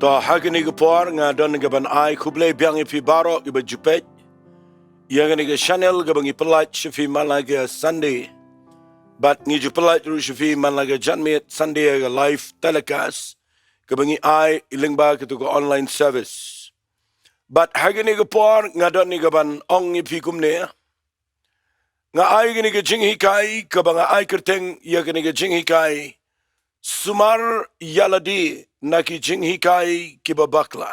To hagini gepor nga don gaban ai kuble biang ipi baro iba jupet. Yang ni ke channel gabang ipelat shifi malaga Sunday. But ngi jupelat ru shifi malaga janmit Sunday ga live telecast gabang ai ilingba ketu ko online service. But hagini gepor nga don ni gaban ong ipi kumne. Nga ai gini ke Jinghikai gabang ai kerteng ya gini ke Jinghikai Sumar Ialade naki Jinghikai Kiba Bakla.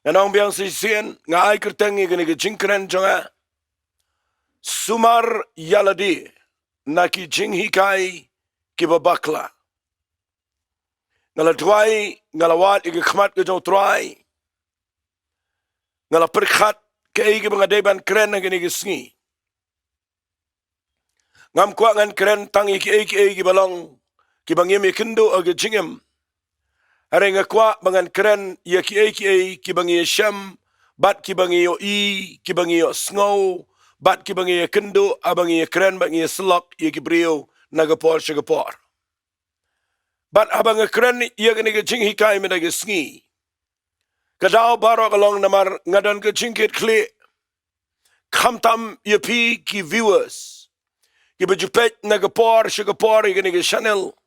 Nanong biang sisien nga ai kerteng gini ke Jingkren jonga Sumar Ialade naki Jinghikai Kiba Bakla. Ngala tuai ngalawat ige khmat ke jong tuai. Ngala perkhat ke ige bangadeban kren gini ke sngi. Ngam kwa ngan keren tang iki balong ki bangim ikindo ag jingem are nga kwa bangan keren ya ki bangi sham bat ki bangi yo ki bangi yo snow bat ki bangi ikindo abangi keren bangi slok ki brio nagapor shagapor bat abang keren ya gani ga Jinghikai me nag sngi kadao baro along namar ngadon ga jingkit kle khamtam pi ki viewers Kiba jupet nagapor shagapor igani ke channel.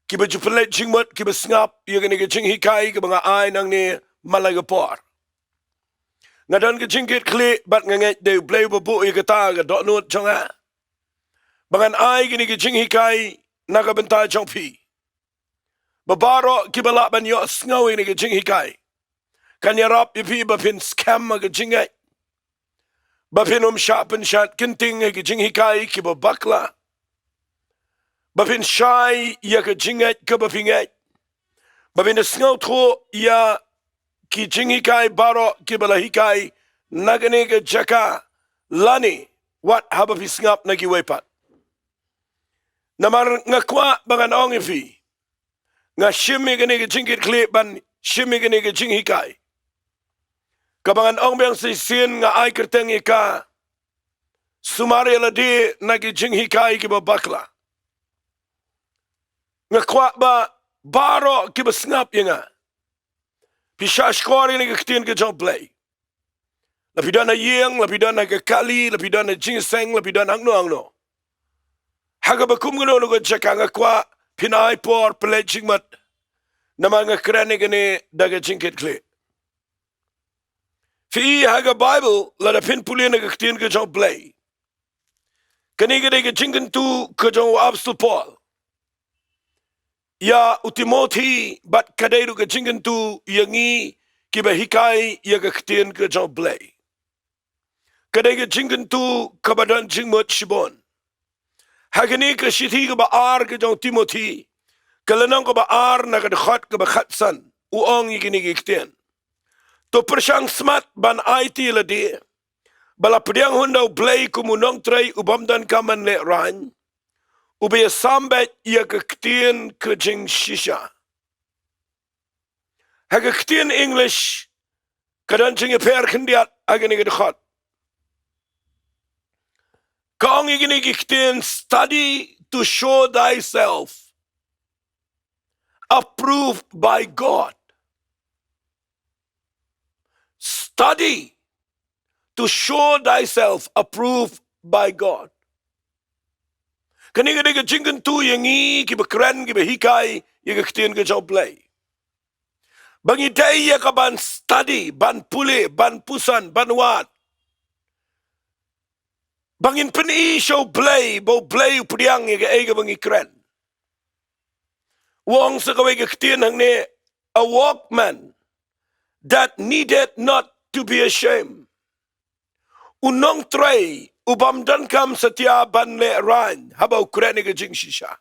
Kiba jupelet jingmut kiba snap igani ke Jinghikai ke mga ai nang ni malagapor. Ngadon ke jingkit kli bat nganget de blay babu igata ga donut jonga. Bangan ai gini ke Jinghikai nagabenta jongpi. Babaro kiba laban yo sngaw igani ke Jinghikai. Kanyarap ipi bapin scam aga jingai. Bapin shapen shat kinting ke Jinghikai Kiba Bakla. Bapin shai ya ke jingat ke bapingat. Bapin sngaw tho ya ki Jinghikai baro kibalahikai nagane ke jaka lani wat haba pisngap nagi wepat. Namar ngakwa bangan ong ifi. Nga shimi gane ke jingkit kli ban shimi gane ke Jinghikai. Kabangan ong biang sisin nga ai kerteng ika Sumar Ialade nagi Jinghikai Kiba Bakla. Nga kwa ba baro kiba snap nga. Pishash kori nga ketin ke jong play. Lapidan na yeng, lapidan na kali, lapidan na jingseng, lapidan angno. Haga bakum gano nga jaka nga kwa pinay por pelejing mat na mga krene gani daga jingkit kli. Fi haga Bible la da pin pulin ga ktin ga jong play. Kani ga jingen tu ka jong Apostle Paul. Ya Timothy bat kadairu ga jingen tu yangi kiba hikai ya ga ktin ga jong play. Kadai ga jingen tu kabadan jingmot shibon. Hagani ka shithi ga ba ar ga jong Timothy. Kalanang ka ba ar na ga khat ga ba khatsan. Uong yigini ga ktin. To persang smat ban IT ladi bala pediang hundau blay kumunong tray ubamdan kaman le ran ubaya sambet ya kektien ke jing shisha ha kektien English kadan jing per kendiat agani gedkhot kaong igini kektien study to show thyself approved by God. Study to show thyself approved by God. Kani ga jingen tu yangi kiba kren kiba hikai yaga ktin ga job play. Bangi day ya ka ban study ban puli ban pusan ban wat. Bangin peni show play bo play priang yaga ega bangi kren. Wong sa kaway ga ktin hang ne a walkman that needed not to be ashamed. Unong tray ubamdan kam satya ban le ran habaw kreni ga jing shisha.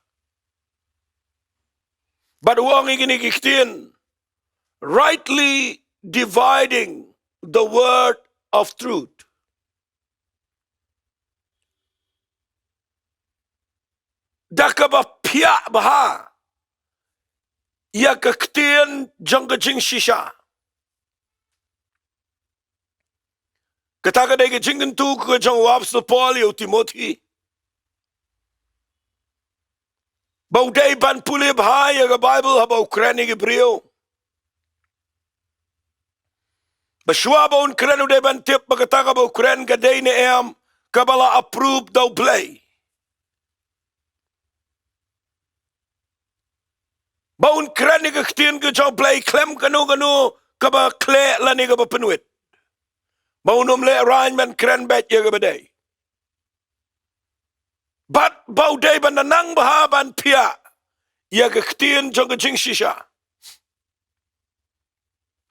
But wong igini kiktin rightly dividing the word of truth. Dakaba pia baha ya kaktin jang ga jing shisha. Kataga dega jingen tu ka jong Apostle Paul yo Timothy. Bau day ban puli bahaya ke Bible habau kren ke brio. Basua bau kren udah ban tip bagata ka bau kren ke day ne em kabala approve dau play. Bau kren ke ketien ke jau play klem kanu kaba kle la ni kaba penuit. Bau nom le arrangement kren bet ya ke badai. But bau day ban nanang baha ban pia. Ya ke ketien jong ke jing shisha.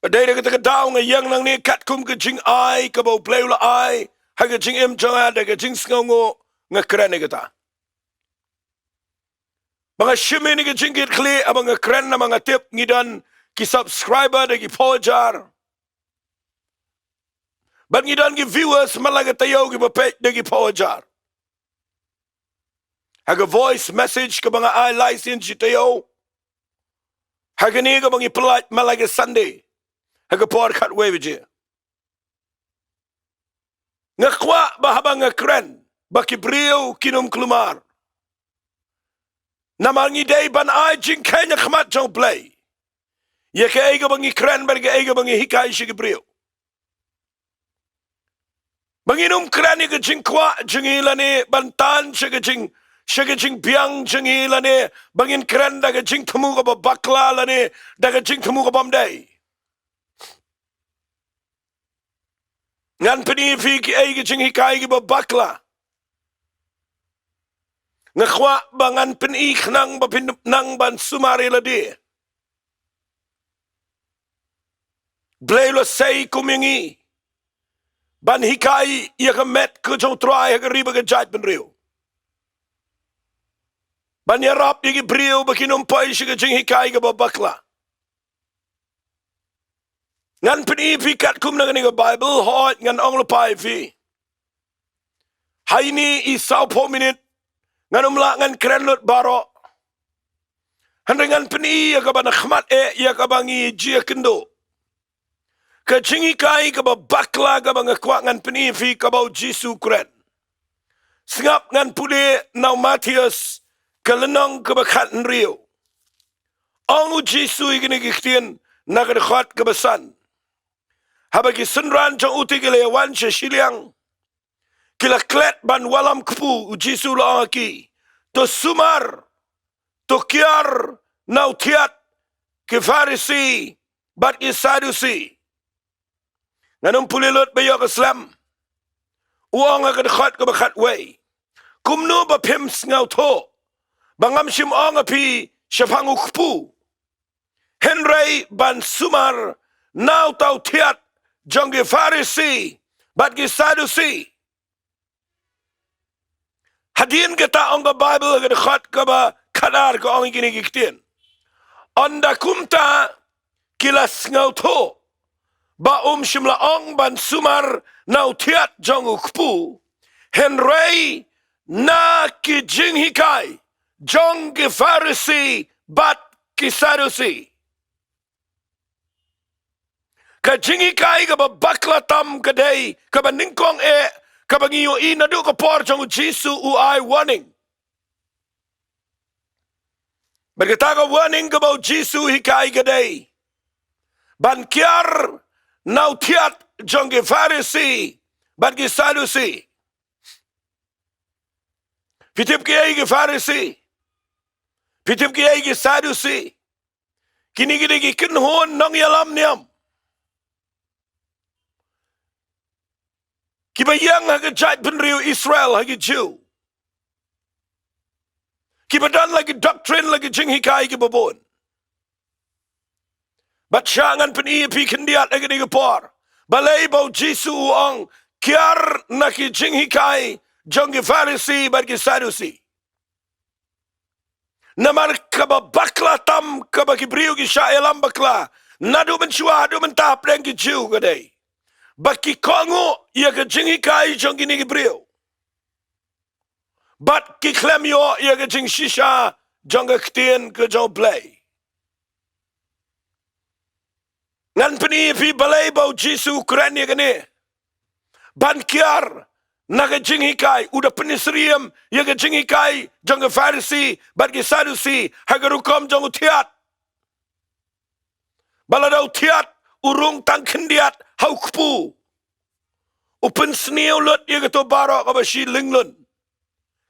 Badai de kata daw nga yang nang ni kat kum ke jing ai ka bau play la ai. Ha ke jing em jong ada ke jing sngongo nga kren ni kata. Mga shimi ni ke jing kit kli abang nga kren na mga tip ngidan ki subscriber de ki pojar. But ngidan ki viewers malaga tayo ki bapet de ki pojar. Haga voice message ka mga I license tayo. Haga ni ka mga ipalat malaga Sunday. Haga por kat wewe. Nga kwa bahabang nga kren. Baki brio kinum klumar. Namangi day ban ay jinghikai na khamat jong play. Ye ka ega bangi kren berga ega bangi hikai shige brio. Banginum kren ega jingkwa jingilane bantan shige jing biang jingilane bangin kren daga jing tamu ka bakla lane daga jing tamu ka bamday. Ngan penifi ki ega jinghikai kiba bakla. Ngakwa bangan penik nang nang ban Sumar Ialade. Blelo say kumingi. Ban hikai ia ka met ke jong try ka riba ka jat ben rio. Ban yarap ia ki brio bakinum pai shi ka jinghikai kiba bakla. Ngan penifi kat kum nang ni ka Bible hot ngan ong lepai fi. Hai ni isau po minute ngan umla ngan keren lot baro. Handengan peni ya kabana khmat ya kabangi jia kendo. Ka Jinghikai Kiba Bakla kabanga kwa ngan peni fi kabau Jisu kren. Singap ngan pule nau Matius kalenong kabakat rio. Ongu Jisu igini kiktien nagadakot kabasan. Habagi sunran jong uti kilayawan siya siliang. Kila klet ban walam kepu Jisu laaki. To Sumar, to kiar nau tiat ke Farisi bat ke Sadusi. Nganong pulilot bayo Islam. Uang agad khat ke bakat way. Kumno ba pims ngau to. Bangam sim ong api siapangu kepu. Henry ban Sumar nau tau tiat jong ke Farisi bat ke Sadusi. Hadin kita ongga Bible agad khat kaba kadar ko ong gini giktin. Onda kumta kilas ngau to. Ba shimla ong ban Sumar nau tiat jong ukpu. Henry na ki Jinghikai jong ki Farisi bat ki Sadusi. Ka Jinghikai kaba bakla tam kadai kaba ningkong kaba ngiyo inadu ka por jong Jisu uai warning. Berkata ka warning ka bau Jisu hikai kadai. Ban kiar nau tiat jong ke Farisi ban ke Sadusi. Pitip ki ai ke Farisi. Pitip ki ai ke Sadusi. Kini gini ki kinhon nang yalam niam. Kibayang hagi jat penriu Israel hagi Jew. Kibadan lagi doctrine lagi Jinghikai kibabon. Batsangan penipi kendiat lagi di kepor. Balai bau Jisu ang kiar naki Jinghikai jong ki Farisi bagi Sadusi. Namar kaba bakla tam kaba kibriu ki syaelam bakla. Nadu mencuah adu mentap dan ki Jew kadai. Baki kongo ia ke Jinghikai jong kini kibriu. Bat ki klem yo ia ke jing shisha jong ke ketien ke jong play. Ngan peni fi balai bau Jisu keren ya kene. Ban kiar naga Jinghikai udah penisriam yaga Jinghikai jangga Farisi bagi Sadusi hagarukom jang utiat baladau tiat urung tangkendiat hau kupu upen sniau lot yaga to barok abashi linglun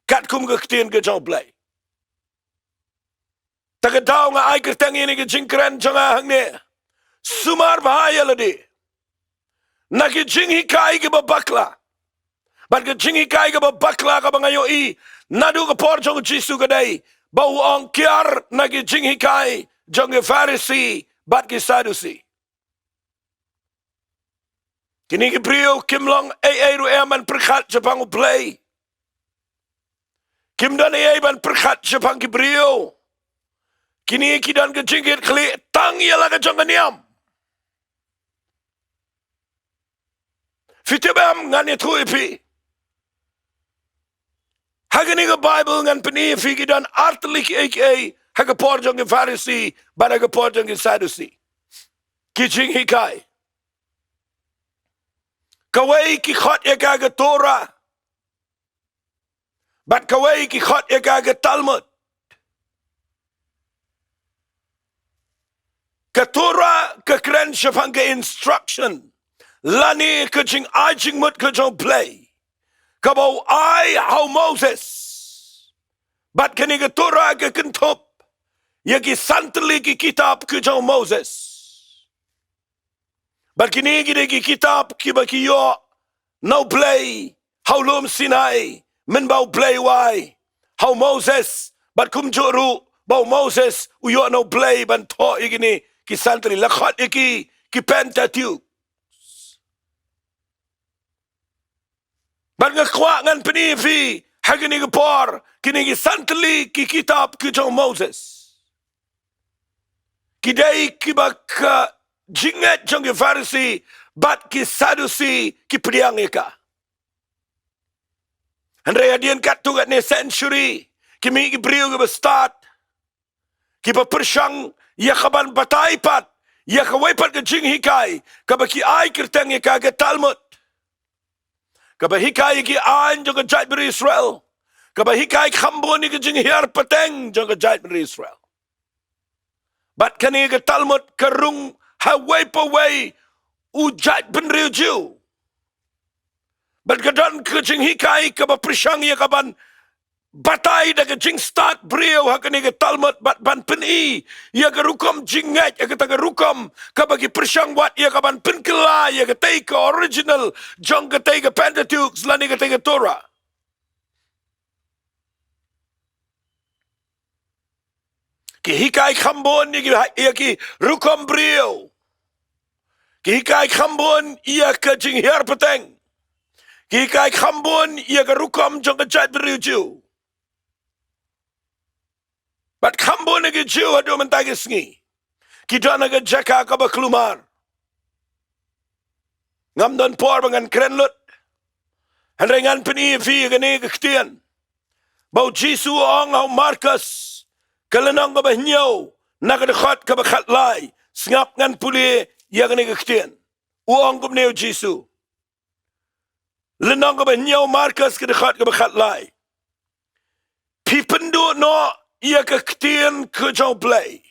kat kum ke ketien ke jang play tagadau nga ai kertang ini ke Jingkren janga hangne Sumar Ialade nagi Jinghikai Kiba Bakla bat ke Jinghikai Kiba Bakla ka bangayoi nadu ke por jong Jisu kadai bau ong kiar nagi Jinghikai jong ke Farisi bat ke Sadusi kini ke brio kimlong ru eman perkhat Jepang play kim dan ban perkhat Jepang ke brio kini kidan ke Jinggit kli tang ialah ke jong niam fitibam ngani tuipi hagani ke Bible ngan peni figi dan artlik aka haga porjong ke Farisi bana ke porjong ke Sadusi ki Jinghikai kawai ki khot aka ke Torah bat kawai ki khot aka ke Talmud ke Torah ke kren syafang ke instruction lani ke jing ajing mut ke jong play kabau ai how Moses bat kini ke Torah ke kentop yaki santli ki kitab ke jong Moses bat kini ki kitab ki baki yo no play how lum Sinai men bau play why how Moses bat kum juru bau Moses uyo no play ban to igini ki santli lakhat iki ki Pentateuch ban ngakwa ngan penifi hagini ke por kini ki santli ki kitab ki jong Moses kidai ki bak jingat jong ke Farisi bat ki Sadusi ki P.R.DIENGDOH Andre adian kat tu kat ne century kimi ki brio ke start ki persang ya kaban batai pat ya kawai pat ke Jinghikai kabaki ai kertang ya ke Talmud kabahikai ki an jong jait beri Israel kabahikai khambon ni ke Jinghiar pateng jong jait beri Israel bat kani ke Talmud kerung hawai pawai ujat benriu jiu bat kadan ke Jinghikai kaba persang ya kaban batai da ke jing start brio hakani ke Talmud bat ban peni ya ke rukom jingat ya ke taga rukom kabagi persang wat ya kaban penkela ya ke take original jong ke take Pentateuch lani ke take Torah ki hikai khambon ya ki rukom brio ki hikai khambon ya ke Jinghiar pateng ki hikai khambon ya ke rukom jong ke jat brio jiu bat khambon ke jiu ado mentagi sengi kita naga jaka ka baklumar ngam don por bangan kren lut hanrengan peni fi gane ke ktian bau Jisu ong au Markus kalenang ka bahnyo naga khat ka bakhat lai ngap ngan puli ya gane ke ktian uong kum neu Jisu lenang ka bahnyo Markus ka khat ka bakhat lai pipendu no ia ke ketien ke jong play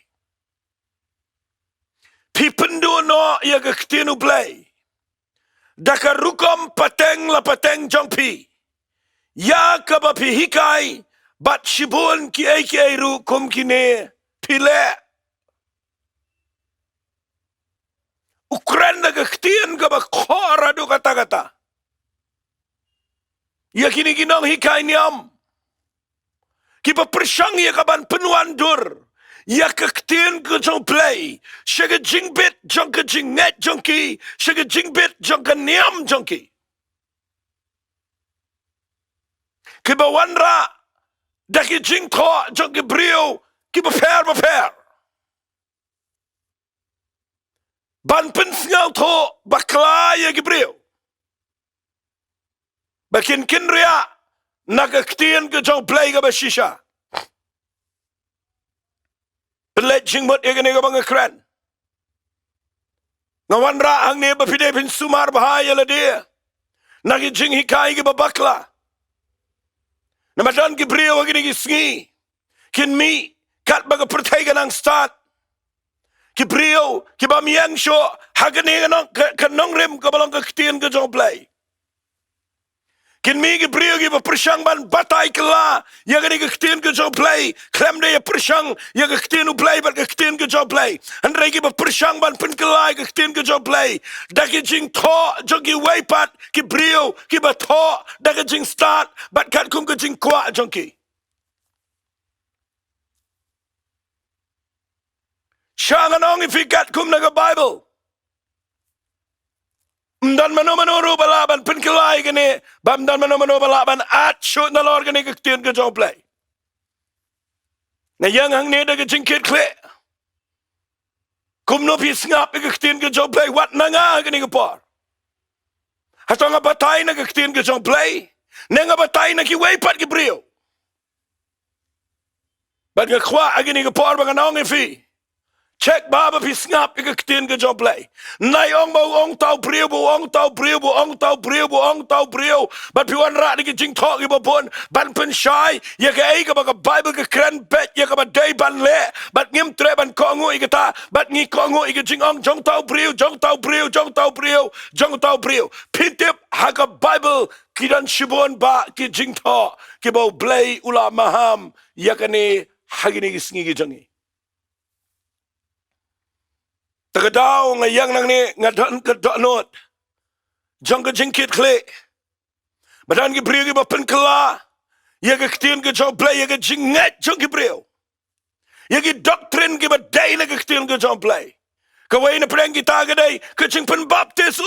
pipendu no ia ke ketien u play daka rukom pateng la pateng jong pi ya ka ba pi hikai bat shibun ki aka ru kum kine pile ukren da ke ketien ka ba khora du kata-kata ya kini ginong hikai niam kipa persang ya kaban penuan dur ya kektin ke jong play shaga jingbit jong ke jingnet jong ki shaga jingbit jong ke niam jong ki kipa wanra daki jingko jong ke brio kipa per ban pen sngau to bakla ya ke brio bakin kinria nakaktian ke jong play ke bashisha pelet jingmut ya kene ke bangakran ngawan ra ang ne bapide bin Sumar Ialade nagi Jinghikai Kiba Bakla. Namadan Gibril agini gisngi. Kin mi kat baga pertaigan ang start. Gibril kiba miyang syo hagani kanong rem kabalang kaktian ka jong play. Kin mi Gibril kiba persyang ban batay kala ya gani kaktian ka jong play. Klem de ya persyang ya kaktian u play bat kaktian ka jong play. Andrei kiba persyang ban penkelai kaktian ka jong play. Daki jing to jogi waypat Gibril kiba to daki jing start bat kat kum ka jing kwa jongki. Siya nga nang ifikat kum naga Bible. Dan mano balaban penkilay gani. Dan mano balaban at shoot na lor gani kaktiyan ka jong play. Na yang hang nida ka jingkit kli. Kum no pis ngap kaktiyan ka jong play. Wat na nga gani ka par. Hato nga batay na kaktiyan ka jong play. Na nga batay na kiwaypat ki brio. Bat nga kwa agani ka par mga nang ifi. Check baba pisngap ikaktin ka jong play. Nay ong ong tau brio bu ong tau brio bu ong tau brio bu ong tau brio. But piwan ra ni jing talk iba pun ban pen shy ya ka ay ka baga Bible ka kren bet ya ka ba day ban le. But ngim tre ban kongo ikata but ngi kongo ikajing ong jong tau brio jong tau brio jong tau brio jong tau brio. Pintip haga Bible kidan shibon ba ki jing talk ki ba blay ula maham ya ka ni hagini gisngi jongi. Tagadaw nga yang nang ni nga don ka donot. Jong ka jingkit kli. Badan ki brio ki ba penkala. Ya ka ktin ka jong play ya ka jinget jong ki brio. Ya ki doctrine ki ba day na ka ktin ka jong play. Kawai na preng kita ka day ka jing pen baptis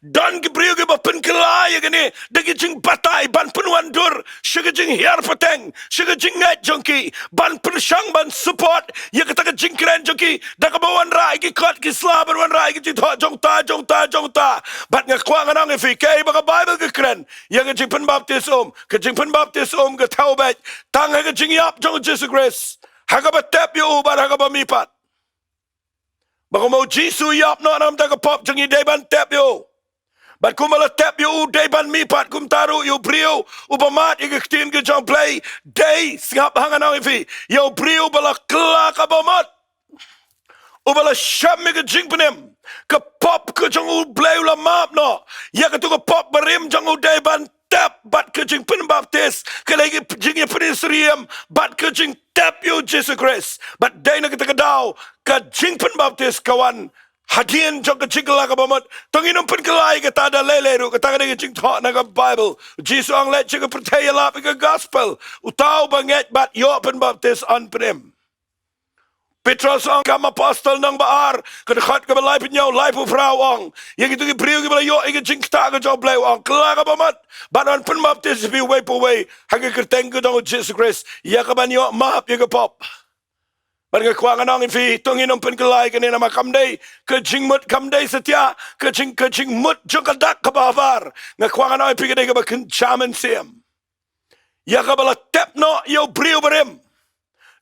Don ki brio ki ba penkala ya ka ni dagi jing batay ban penuan dur. Siya ka jing hiar pateng. Siya ka jinget jong ki. Ban pensyang ban support. Ya ka taka jing kren jong ki. Daka ba wan rai ki kot ki slaban wan rai ki jing to jong ta. Bat nga kwa nga nang ifi kay baka Bible ka kren. Ya ka jing pen baptis ka jing pen baptis ka tau bet. Tang ha ka jing yap jong Jesus Christ. Haka ba tep yu ubat haka ba mipat. Baka mo Jisu yap no anam taga pop jang day ban tep yu. But kumala tep yu day ban mipat kum taru yu brio ubamat ikaktin ka jong play day singap hangan ang ifi. Yu brio bala kla ka bamat. Ubala syam ka jing penem. Ka pop ka jong u play ula map no. Ya ka tu ka pop barim jang u day ban tep bat ka jing pen baptis. Ka lagi jing ya penisriam bat ka jing tep yu Jesus Christ. But day na kita kadaw ka jing pen baptis kawan. Hadian jong ka jing ka bamat. Tanginong pen kalay ka tada leleru. Ka taga na jing to na ka Bible. Jesus ang let ka pertaya lapi ka gospel. Utaw banget bat yo pen baptis on penem. Petros ang kam apostol ng baar. Kadakot ka ba life niyo, life of rawang. Yang itu kibriyo ka ba yo, ikan jingta ka jo blay wang. Kala ka ba mat? Banon pen baptis be way po way. Hagi kerteng ka dong Jesus Christ. Ya ka ba niyo, mahap ya ka pop. Ban nga kwa nga nang ifi, tungin ang pen kalay kanina makamday. Kajing mut kamday satya. Kajing mut jo kadak ka ba avar. Nga kwa nga nang ifi kaday ka ba kenchaman siyam. Ya ka ba la tep no, yo briyo barim.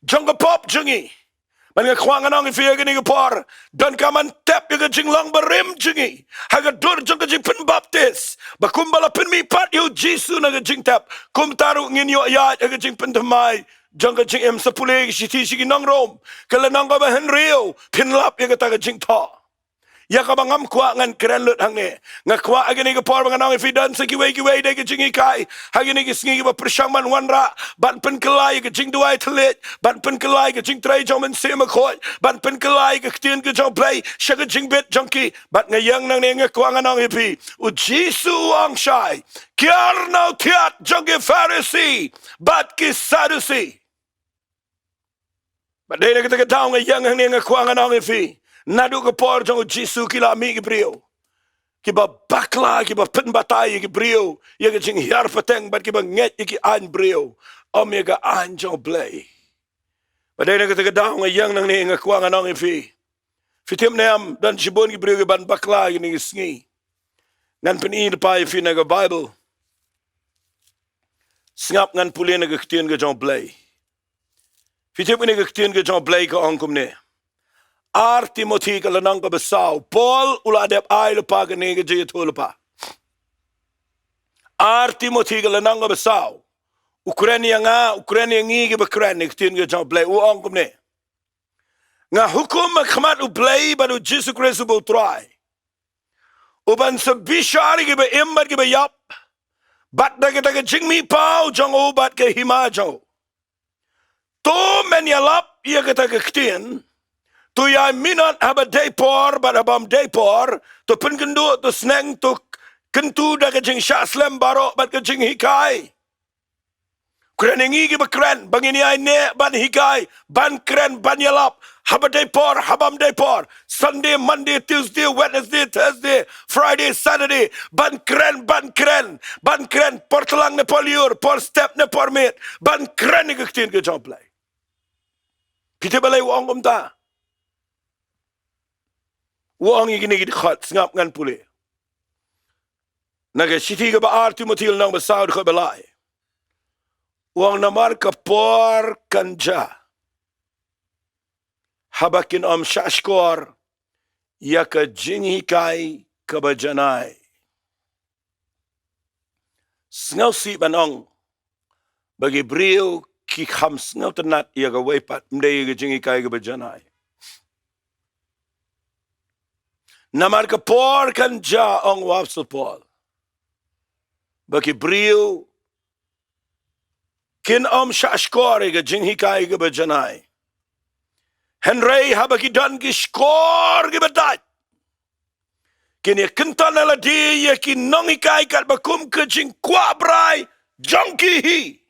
Jong ka pop jongi. Man nga kwa nga nang ifiya gani ka par. Dan ka man tep yung ka jing lang barim jingi. Haga dur jong ka jing pen baptis. Bakumbala pen mi pat yung Jisu na ka jing tep. Kumtaru ngin yung ayat yung ka jing pen tamay. Jong ka jing em sa pulig siti sige nang rom. Kala nang ka ba henriyo. Pinlap yung ka taga jing ta. Ya ka bangam kwa ngan keren lut hang ni. Nga kwa agani ka par mga nang ifidan sa kiway day ka Jinghikai. Hagani ka singi ka persyang man wanra. Ban pen kalay ka jing duay talit. Ban pen kalay ka jing tray jong man sima kot. Ban pen kalay ka ktiyan ka jong play. Siya ka jing bit jongki. Bat ngayang nang nga kwa nga nang ifi. U Jisu ang siyay. Kiar naw tiat jongki Pharisee. Bat ki Sadducee. Bat day na kita katao ngayang nang nga kwa nga nang ifi. Nadu ka por jong Jisu kila mi ki brio. Kiba bakla kiba pen batay ki brio. Ya ka jing hiar pateng bat kiba nget ki an brio. Om ya ka an jong blay. Baday na kita daw nga yang nang ni nga kwa nga nang ifi. Fitim na yam dan shibon ki brio ki ban bakla ki ni sngi. Ngan pen pa ifi na ka Bible. Singap ngan puli na ka ktiyan ka jong blay. Fitim ni ka ktiyan ka jong blay ka angkum ni. Timothy kalanang kabasaw. Paul uladep ay lupa ganega jaya tulpa. Timothy galanang basaw. Ukraine nga Ukraine ngi ke Ukraine tin ke jong play uong kum ne. Nga hukum makhamat u play baru Jesus Christ bu try. Uban sabishari ke ba imbat ke ba yap. Bat da ke jingmi pau jong o bat ke hima jong. To men yalap ia ke tin. Tu ya minat haba depor but abam depor to pen kendu to sneng to kentu da ke jing syaslem baro bat ke jinghikai. Kren ngi ke bakren bangini ai ne ban hikai ban kren ban yalap haba depor habam depor Sunday Monday Tuesday Wednesday Thursday Friday Saturday ban kren portelang ne poliur por step ne permit ban kren ke tin ke job play. Pite balai wong kom ta. Wong igini gid khat ngap ngan pule. Naga siti ke ba Timothy nang basaud ko balai. Wong namar ka por kanja. Habakin shashkor ya ka Jinghikai Kiba Bakla. Sngaw si banong bagi brio ki kham sngaw tanat ya ka wepat mde ka Jinghikai Kiba Bakla. Namar ka por kanja ong wapsel Paul. Bagi brio kin shashkor ga Jinghikai Kiba Bakla. Henry habaki dan ki skor ki badat. Kini kentan ala di ya ki nongikai kat bakum ke jing kwa brai jongki hi.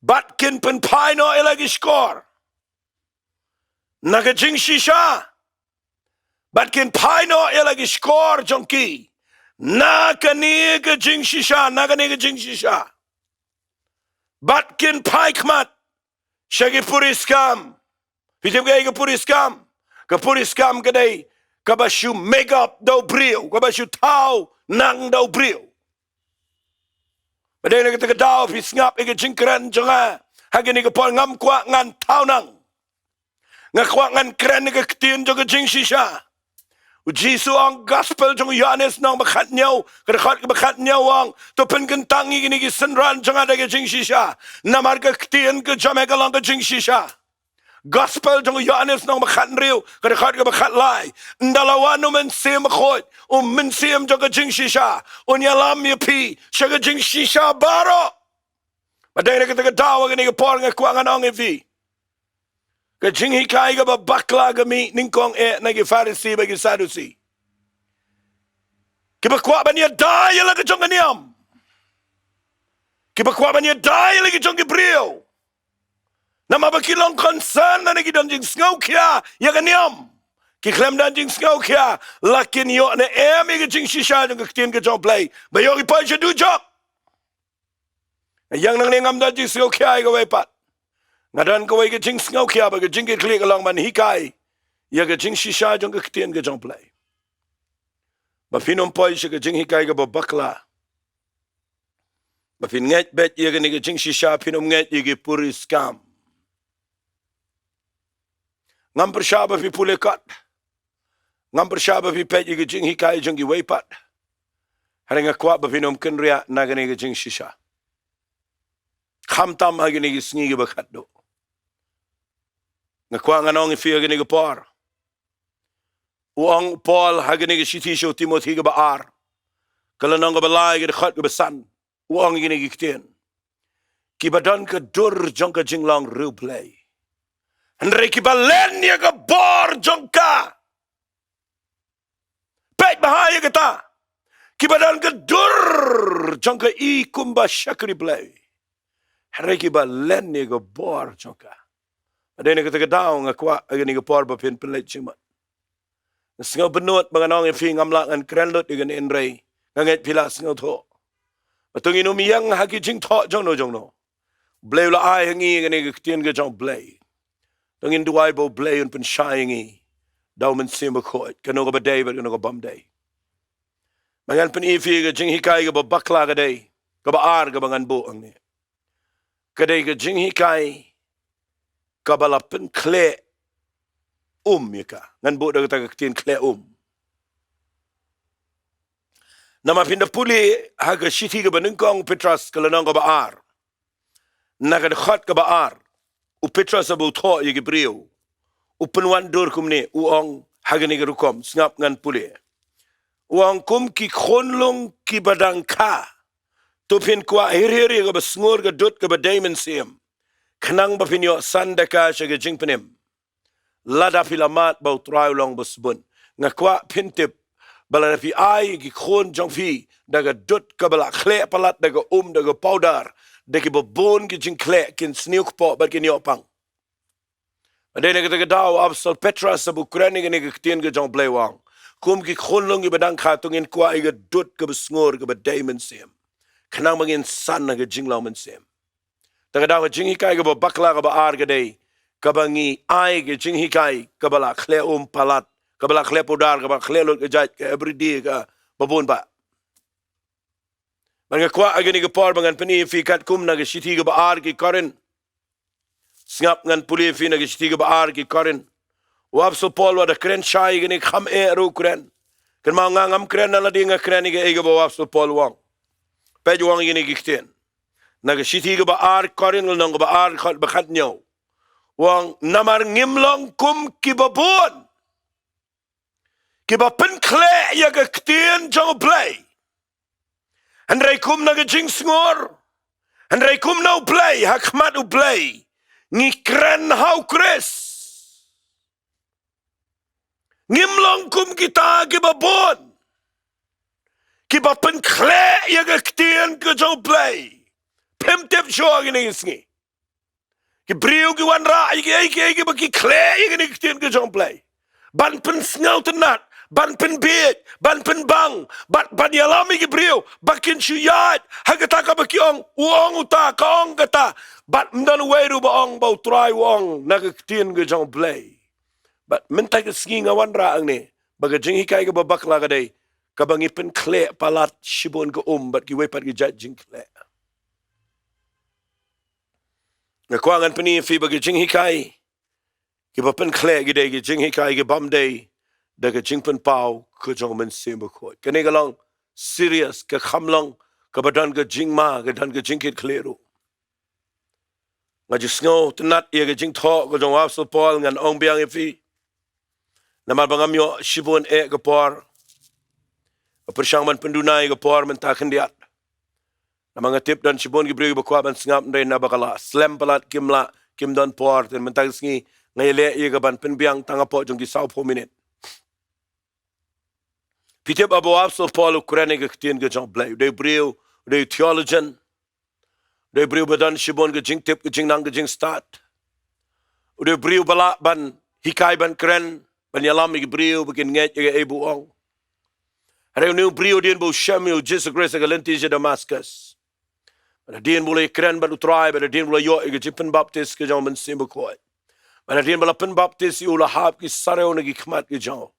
Bat kin pen paino ela ki skor. Naga jing shisha. Bat kin paino ela ki skor jongki. Naga ni ke jing shisha. Bat kin paikmat. Shagi puriskam. Pitip gay ke puriskam. Ke puriskam kadai. Kabashu make up daw brio. Kabashu tau nang daw brio. Badai na kita daw pisngap ike jingkren jonga. Hagi ni ke pol ngam kwa ngan tau nang. Nga kwa ngan kren ni ke ketin jonga jing shisha. Jisu ang gospel jong Yohanes nang bakat nyaw. Kadakot ke bakat nyaw ang. To penkentang ini ke senran jonga dage jing shisha. Namar ke ketin ke jamega lang ke jing shisha. Gospel jong Yohanes nang bakat riu. Kadakot ke bakat lai. Ndalawan men sim khot. Men sim jong ke jing shisha. Unyalam yapi. Shaga jing shisha baro. Badai na kita ketawa ke por nga kwa nganong evi. Ke Jinghikai Kiba Bakla gami ningkong nagi Pharisee bagi Sadusi. Kiba kwa banya daya lagi jong niam. Kiba kwa banya daya lagi jong brio. Nama bakilong concern na nagi donjing sngaw kia ya niam. Ki klem donjing sngaw kia lakin yo na emi ke jing shisha jong ketin ke jong play. Bayo ki pa du jok. Yang nang ningam donjing sngaw kia ga wepat. Ngadan kawai ke jing sngaw kia ba ke jing ke klik along man hikai ya ke jing shisha jong ke ketin ke jong play. Ba finom poi ke Jinghikai Kiba Bakla. Ba fin nget bet ya ke ni ke jing shisha finom nget ya ke puris kam. Ngam persyaba fi pulekat. Ngam persyaba fi pet ya ke Jinghikai jong ki weipat. Haringa kwa ba finom kenria na ke ni ke jing shisha. Khamtam ha ke ni ke sngi ke bakat do. Ngakwa nganong ifi agini ke por. Uang Paul hagini ke siti show Timothy ke baar. Kalanong ke balai ke dekhat ke besan. Uang gini ke kiten. Kibadan ke dur jong ke jinglang ruplay. Henry kibalen ya ke bor jong ka. Pek bahaya kita. Kibadan ke dur jong ke i kumba syakri play. Henry kibalen ya ke bor jong ka. Ada ni kita kedaw nga kwa agani ke por bapin pelet cimat. Sengaw benut banganong ifi ngamlak ngan krenlut igani enrei. Nganget pila sengaw tho. Batungin umiyang haki jing tho jong no. Blay la ay hangi igani ke ketien ke jong blay. Tungin duwai bo blay un pen syayangi. Daw men simba khoit. Kano ka baday bat kano ka bamday. Mangan pen ifi ke Jinghikai Kiba Bakla kaday. Kabaar ka bangan bo ang ni. Kaday ke Jinghikai kabalapen kle yaka ngan bu da kata ketin kle Nama pindah puli haga siti ke benengkong Petras kelenong ke baar. Naga dekat ke baar. U Petras abu tho ye Gibril. U penwan dur kumne uong haga ni gerukom ngap ngan puli. Uong kum ki khonlong ki badang ka. Tupin kwa hiri ke besngur ke dut ke badaimen sim. Kenang bapinyo sandaka syaga jingpenim. Lada filamat bau trai long besbun. Ngakwa pintip bala fi ai ki khon jong fi daga dut ka bala khle palat daga daga powder daga babon ki jing khle kin sniuk po ba kin yopang. Ade daga daw absol Petra sabu Ukraine ni ga tien ga jong blewang. Kum ki khon long gi badang khatungin kwa i ga dut ka besngor ka diamond sim. Kanang mangin san ga jing lamen sim. Daga daw Jinghikai Kiba Bakla ka ba ar ga dei ka bangi ai ga Jinghikai ka bala khle palat kabala khle podar kabala khle lot kejat ke everyday ka babon ba manga kwa agani ke por bangan pani fi kat kum na ke siti ke baar ki korin ngap ngan puli fi na ke siti ke baar ki korin wap so pol wa da kren shai gani kham ru kren ken ma ngam kren na dinga kren ke ege ba wap so pol wang pe wang gani ki kten na ke siti ke baar korin ngol ba ar khat ba khat nyo wang namar ngimlong kum ki babon Kiba pen kle ya ga ktien jong play. En rei kum na ga jing snor. En rei kum na play hakmat u play. Ngi kren hau kres. Ngimlong kum kita kiba bon. Kiba pen kle ya ga ktien ka jong play. Pem tep show ga ni sngi. Ki briu ki wan ra ki ba ki kle ya ga ni ktien ka jong play. Ban pen snau tenat. Ban pen beat, ban pen bang, ban yalami Gibril, bakin syuyat, hagataka bakiong, uong uta, kaong kata, bat mdan weru baong bau try wong, nagaktin ke jong play. Bat mentai ke singi ngawan raang ni, baga Jinghikai Kiba Bakla kadai, kabangi pen kle palat shibon ke bat ki wepat ki jat jing kle. Ngakwangan peni fi baga Jinghikai, Kiba pen kle gidai ki Jinghikai ki bamday, daga jingpen pau ke jong men sim ko kene galang serious ke khamlang ke badan ke jingma ke dan ke jingkit kleru ngaji sngo tenat ye ke jing tho ke jong wap so pol ngan ong biang fi namal bangam yo shibon ke por persang man pendunai ke por men ta khendiat namanga tip dan shibon ke bri ke kwa ban sngap ndai na bakala slam palat kimla kim don por ten men ta sngi ngaile ye ke ban pen biang tanga po jong ki sau 4 minute Pitip abo apso Paul Ukraine ke ktien ke jong blay. De brio, de theologian. De brio badan shibon ke jing tip ke jing nang ke jing start. De brio bala ban hikai ban kren ban yalam ke brio bikin nget ke ebu ong. Hari new brio dien bo shamil Jesus Christ ke lenti je Damascus. Ban dien boleh kren ban utrai ban dien boleh yo ke jipen baptis ke jong ben simbo koi. Ban dien bala pen baptis i ulahap ki sareo ne ki khmat ke jong.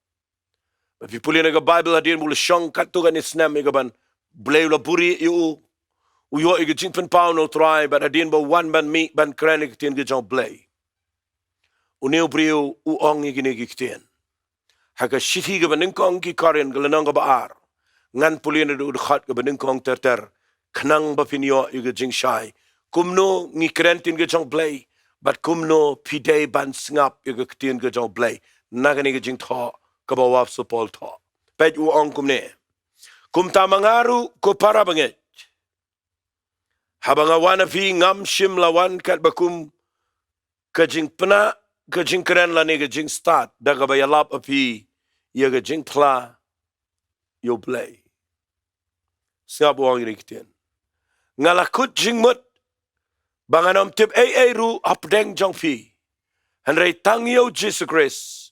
Tapi puli naga Bible hadin mula syang katu kan Islam ega ban blay la buri yu uyo ega jingpen pau no try but hadin ba one ban mi ban kren ega tien ge jong blay uneu brio u ong ega ne ge haga shithi ge ban kong ki karen ge lanang ba ar ngan puli na du khat ge ban kong ter khnang ba pinyo ega jing shai kumno ngi kren tien ge jong blay but kumno pide ban ngap ega tien ge jong blay naga ne ge jing tho kabawap so pol tho pej u ong kumne kum tamangaru ko para banget habanga wana fi ngam shim lawan kat bakum kajing pena kajing keren la ne kajing start daga ba yalap api ya kajing pla yo play sab wang rikten ngala kut jing mut banganom tip ru apdeng jong fi hanrei tang yo Jesus Christ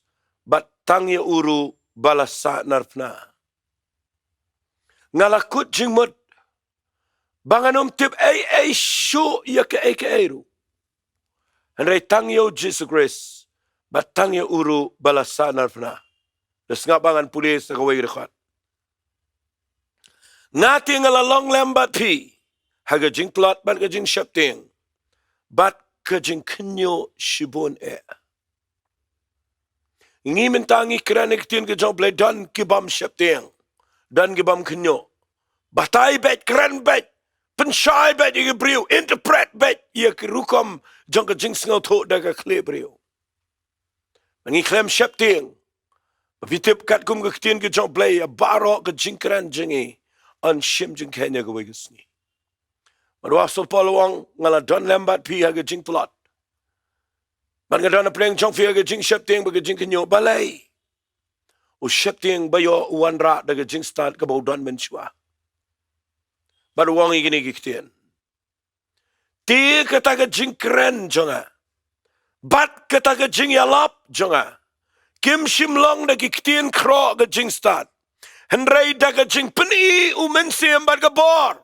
bat tang ya uru balasa narpna ngalakut jingmut banganom tip shu ya ke eru hanrei tang ya Jesus Christ bat tang ya uru balasa narpna des ngabangan pulis ka wei rekhat ngati ngalalong lembat pi haga jing plot ban ka jing shapting bat ka jing knyo shibon Ngi mentangi keranik tin ke jong play dan kibam shapting dan kibam kenyo Batai bet, keren bet, pensyai bet ia beriu, interpret bet ia kerukom jong ke jing sengau thok daga kle beriu. Nangi klem syap ting, bapitip kat kum ke ketien ke jong blay, barok ke jing keren jingi, an syim jing kenya ke wegesni. Marwah sopal wang ngala don lembat pi ha ke jing plot. Man ngadan pleng jong fi ha ke jing syap ting ke jing kenyo balai. O syap ting bayo uan ra daga jing start ke bau don menchua. Baru wang igini ke ketien. Ti kata ke jing keren jonga. Bat kata ke jing yalap jonga. Kim shim long da ke ketien kro ke jing start. Henrei da ke jing peni u mensiem bat ke bor.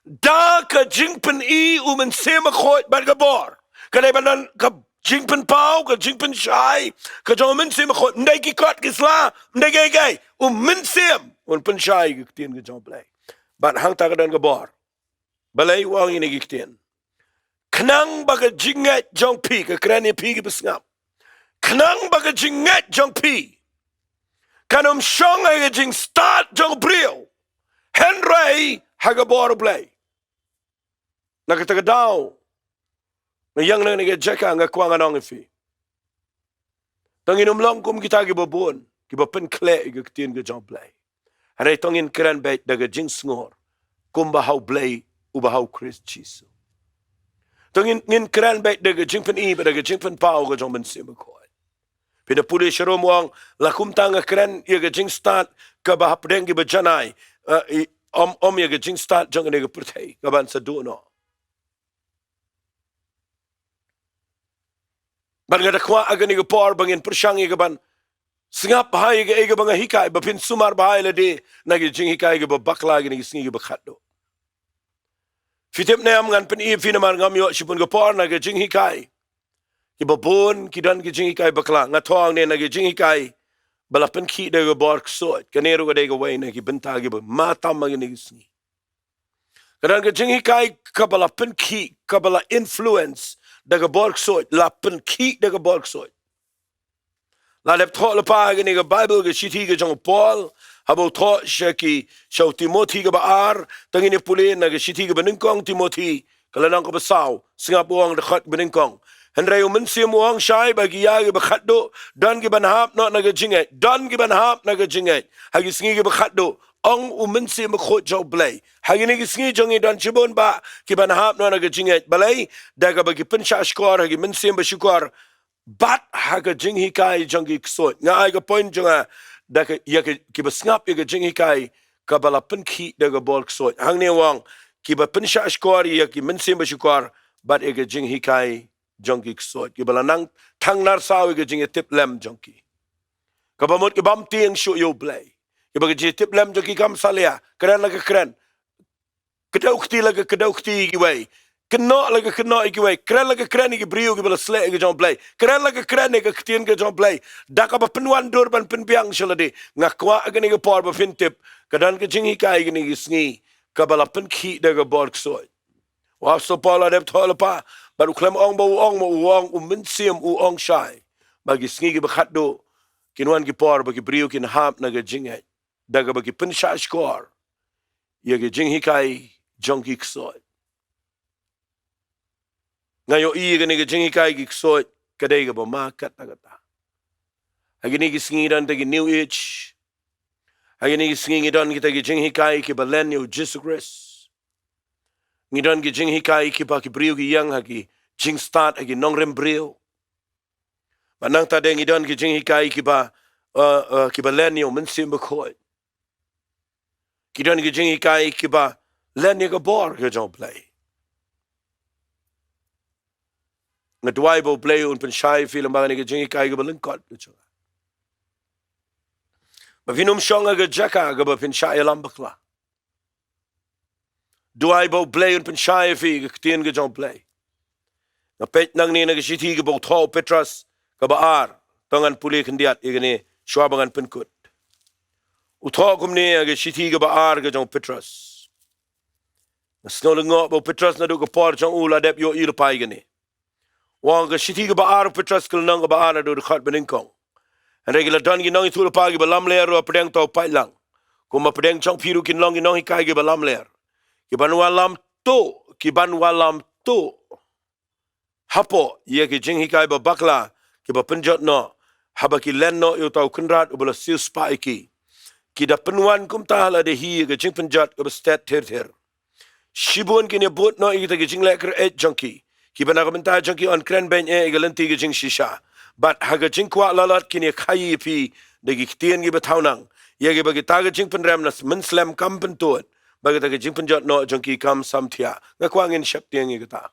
Da ke jing peni u mensiem khot bat ke bor. Kadai banan ke jing pen pau ke jing pen shai ke jong mensiem khot ndai ki kot ke sla ndai gai gai u mensiem un pen shai ke ketien ke jong play. Bat hang ta ke dan ke bor. Balai wang ini ke ketien. Kenang baga jingat jong pi ke kerana pi ke besngap. Kenang baga jingat jong pi. Kanum syong aga jing start jong brio. Henry haga bor play. Nakata daw. Yang nang nge jeka nga kwang anong ifi. Tangin long kum kita ke babon. Ki bapen kle ke ketien ke jong play. Haray tongin keren bait daga jing ngor. Kum bahau play u bahau Chris Jesus. Tongin ngin keren bait daga jing pen i daga jing pen pau ke jong men sim ko. Pina puli sharom wang lakum tanga keren ia ke jing start ka bahap deng ki bajanai om ia ke jing start jong ne ke purthai ka ban sa do no. Ban ngada kwa aga ni ke por bangin persang i ke ban singap bahai ke ege banga hikai bapin Sumar Ialade na ke Jinghikai Kiba Bakla ke ni singi ke bakhatdo. Fitip na am ngan pen i finaman ngam yo sipun ke por na ke Jinghikai Kiba bon kidan ke Jinghikai Bakla ngatong ne na ke Jinghikai balapen ki de ke bor ksot kanero ke de ke way na ki benta ke mata mag ni singi. Kadan ke Jinghikai kabalapen ki kabala influence daga borg soit lapen ki daga borg soit la lep tho lepa ke ni ke bible ke shithi ke jong Paul habo tho shaki shau Timothy ke baar tangini pule na ke shithi ke beningkong Timothy kalanang ke besau singapuang dekat beningkong henrei umen simuang shai bagi ya ke bakhatdo dan ke banhap no na ke jingai dan ke banhap na ke jingai hagi singi ke bakhatdo ong umen sim khot jo blay hagi ni singi jongi dan chibon ba ki ban hap no na ke jinget balai daga bagi pensha skor hagi men sim bashukor bat haga Jinghikai jongi ksot nga ai ga point jonga daga ya ki basngap ya Jinghikai ka bala pen ki daga bol ksot hang ne wang ki ba pensha skor ya ki men sim bashukor bat ya Jinghikai jongi ksot ki bala nang thang nar saw ya jinget tip lem jongi ka ba mot ki bam tieng shu yo blay iba ke tip lem joki kam salia keren laga keren kedau kti laga kedau kti ki way kena laga kena ki way keren laga keren ki brio ki bala sle ki jong play keren laga keren ki ktien ki jong play daka ba penwan dor ban penbiang shalade ngakwa agani ki por ba fintip kadan ke Jinghikai ni ki sngi ka bala pen ki daga borg soy wa so pala dep thola pa baru klem ong ba ong mo ong min sim u ong shai bagi sngi ki bakhatdo kinwan ki por ba ki brio kin hap na ga Jinghikai daga bagi pensha skor ia ke Jinghikai jongi ksot ngayo i ke ni ke Jinghikai ki ksot kadai ga ba makat tagata hagi ni ki singiran tagi new age hagi ni ki singiran kita ki Jinghikai ki balen yo Jesus Christ ngidan ki Jinghikai ki pa ki brio ki yang hagi jing start hagi nongrem brio manang ta deng ngidan ki Jinghikai ki ba ki balen yo mensim bakhoy kidan ke Jinghikai Kiba len ke bor ke jong play ngadwai bo play un pen shai film ba ke Jinghikai ke belengkot ke jong ba vinum shonga ke jaka ke ba pen shai lam bakla duai bo play un pen shai fi ke tien ke jong play na pet nang ni na ke shithi ke bo tho Petras ke ba ar tangan puli khendiat igene shwabangan penkut uthok kumni age shithi ke baar ke jong Petras snol ngo bo Petras na do ke por jong ula dep yo il pai gene wang ke shithi ke baar Petras kul nang ke baar do khat beningkong regular dan gi nang thul pa gi balam le ro pdeng to pai lang Kuma pedeng chong piru kin long inong hikai ke balam ler. Ki ban walam to. Hapo ye ki Jinghikai Kiba Bakla ki ba penjot no haba ki len no yo tau kunrat ubala siu spa iki. Ki da penuan kum tahala de hi ke jing penjot ke stat ter. Shibun ki ne bot no iki ki jing leker junkie. Ki ba nakamenta junkie on kren ben ke lenti ke jing shisha. But haga jing kwa lalat ki ne khai pi de ki tien ki ba taunang. Ye ki ba ki taga jing penram nas menslam kam pentuat. Ba ki jing penjot no junkie kam samtia. Ngakwa ngin syap tiang ki ta.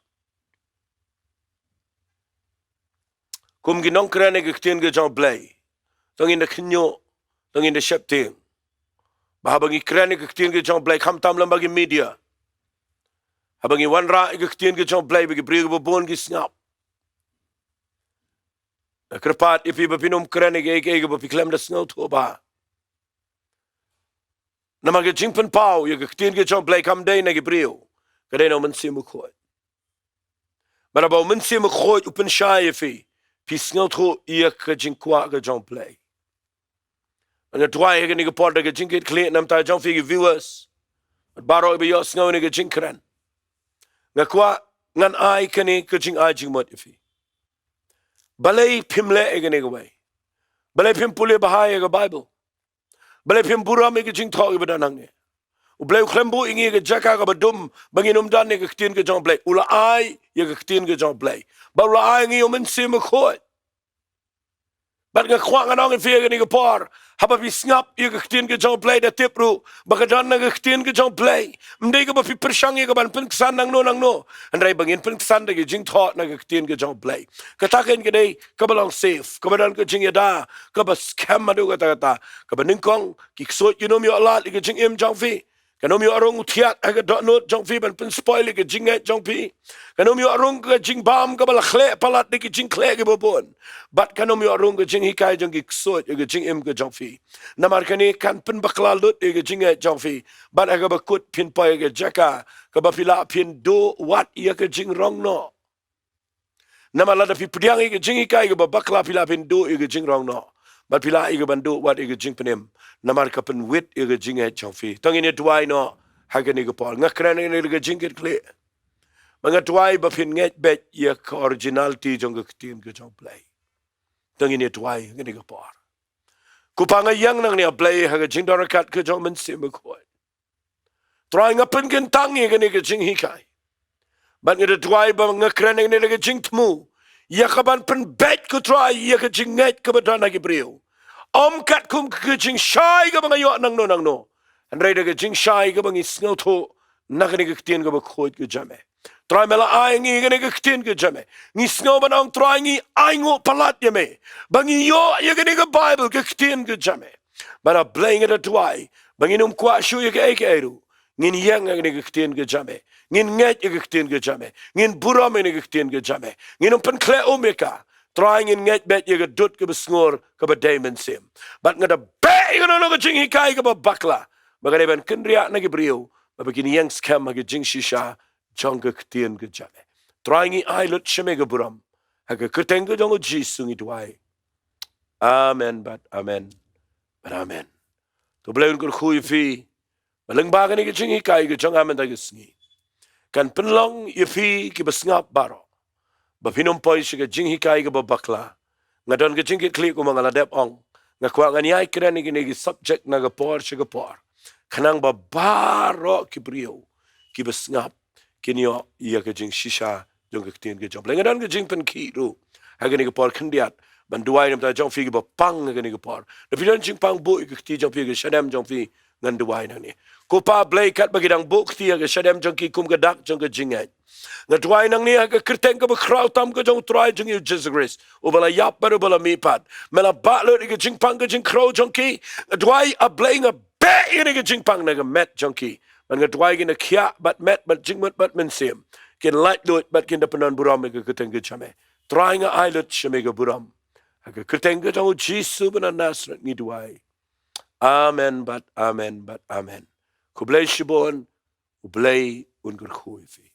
Kum gi nongkren ke tien ke jong blay. Tong in de kinyo, tong in de syap tiang. Bahabangi kren ke tien ke jong blay kam tam lam bagi media. Habangi wanra ke tien ke jong blay bagi beri ke bon ki snap. Kerpat ipi bapinum kren ke bapiklam da snow to ba. Nama ke jingpen pau ye ke tien ke jong blay kam day na ke beri. Kadai no mensi mu khoi. Marabau mensi mu khoi upen shy ifi. Pisngal to ia ke jingkwa ke jong blay. Anga tuai ke ni ke porta ke jingkit clear nam ta jong fi ke viewers. Baro ibi yo snow ni ke jingkren. Ngakwa ngan ai kani ke jing ai jing mot ifi. Balai pimle e ke ni ke way. Balai pim pule bahaya ke Bible. Balai pim buram e ke jing thok ibi danang ni. Ublay klembu ingi ke jaka ke badum banginum dan ni ke tien ke jong blay. Ula ai ye ke tien ke jong blay. Ba ula ai ngi omen sim khoi. Bat nga kwang anong fi ni ke por. Haba bi snap ye ke tien ke jong blay da tipru. Ba ka dan ke tien ke jong blay. Mdei ke ba fi persang ye ke ban pen kesan nang no. Andrai bangin pen kesan de ke jing thot na ke tien ke jong blay. Kataken ke dei ke balong safe. Ke badan ke jing yada. Ke ba scam madu kata. Ke ba ningkong ki ksot yunom yo alat ke jing im jong fi. Kanom yo arong utiat aga dot not jong fi ban pen spoil ke jing et jong fi. Kanom yo arong ke jing bam ke bala khle palat de ke jing khle ke bobon. Bat kanom yo arong ke jing hikai jong ki ksot ke jing im ke jong fi. Namar kani kan pen bakla lut ke jing et jong fi. Bat aga ba kut pin pai ke jaka ke ba pila pin do wat ia ke jing rong no. Namar la da pi pdiang ke jing hikai ke ba bakla pila pin do ke jing rong no. Bat pila ke bandu wat ke jing penem. Namar kapen wit ke jing et jong fi. Tong ini tuai no hagani ke pol. Ngakren ini ke jing ke kle. Mga tuai ba pin nget bet ye ke originality jong ke tien ke jong play. Tong ini tuai hagani ke pol. Kupanga yang nang ni play haga jing dorakat ke jong men sim ko. Tuai ngapen gentang ye ke jing hikai. Bat ngede tuai ba ngakren ini ke jing tmu. Ya kaban pen bet ke tuai ye ke jing nget ke badana ke brio. Om kat kum ke jing shai ke bang yo nang no. Andrai de ke jing shai ke bang isngo to nakani ke tien ke ba khoi ke jame. Try mela ai ngi ke tien ke jame. Ngi snow ban ong try ngi ai ngo palat ye me. Bang yo ye ke Bible ke tien ke jame. Bara blaying it tuai. Bang inum kwa shu ye ke eru. Ngin yang ke tien ke jame. Ngin nget ye ke tien ke jame. Ngin buram ye ke tien ke jame. Ngin pen kle omeka. Trying in nget bet ye ke dut ke besngor ke ba diamond sim. Bat ngada be ye no ke Jinghikai Kiba Bakla. Bagay ban kenriak na ke brio. Babagini yang scam ke jing shisha jong ke tien ke jame. Trying in ai lut sheme ke buram. Haga keteng ke jong jisu ngi tuai. Amen but amen. But amen. To blayon ke khui fi. Balang bagan ke Jinghikai ke jong amen ta ke sngi. Kan penlong ye fi ke besngap baro. Bapinom poy siya Jinghikai Kiba Bakla. Nga don ke jingkit klik ko mga ladep ong. Nga kwa nga niyay kira ni subject na gapor siya gapor. Kanang babaro kibriyo. Kibasngap. Kinyo iya ke jing shisha. Jong ke tien ke jom. Nga don ke jing pen ki ru. Haga ni gapor kandiat. Banduay nam ta jong fi kiba pang nga ni gapor. Napilon jing pang bu ke ti jong fi ke shadam jong fi. Nganduay nang ni. Kupa blay kat bagidang bu ke ti ke shadam jong ki kum gadak jong ke jingay. Nga tuay nang niya ka kerteng ka ba kraw tam ka jong tuay jong yu jizagris. Ubala yap ba ubala mipat. Mela baklo ni ka jing pang ka jing kraw jong ki. Nga tuay a blay nga be ni ka jing pang na ka met jong ki. Man nga tuay gina kya bat met bat jing mat bat mensim. Kin light lut bat kin dapanan buram ka kerteng ka chame. Tuay nga ay lut shame ka buram. Ka kerteng ka jong jisu banan nasrat ni tuay. Amen but amen but amen. Kublay shibon. Ublay ungar khuy fi.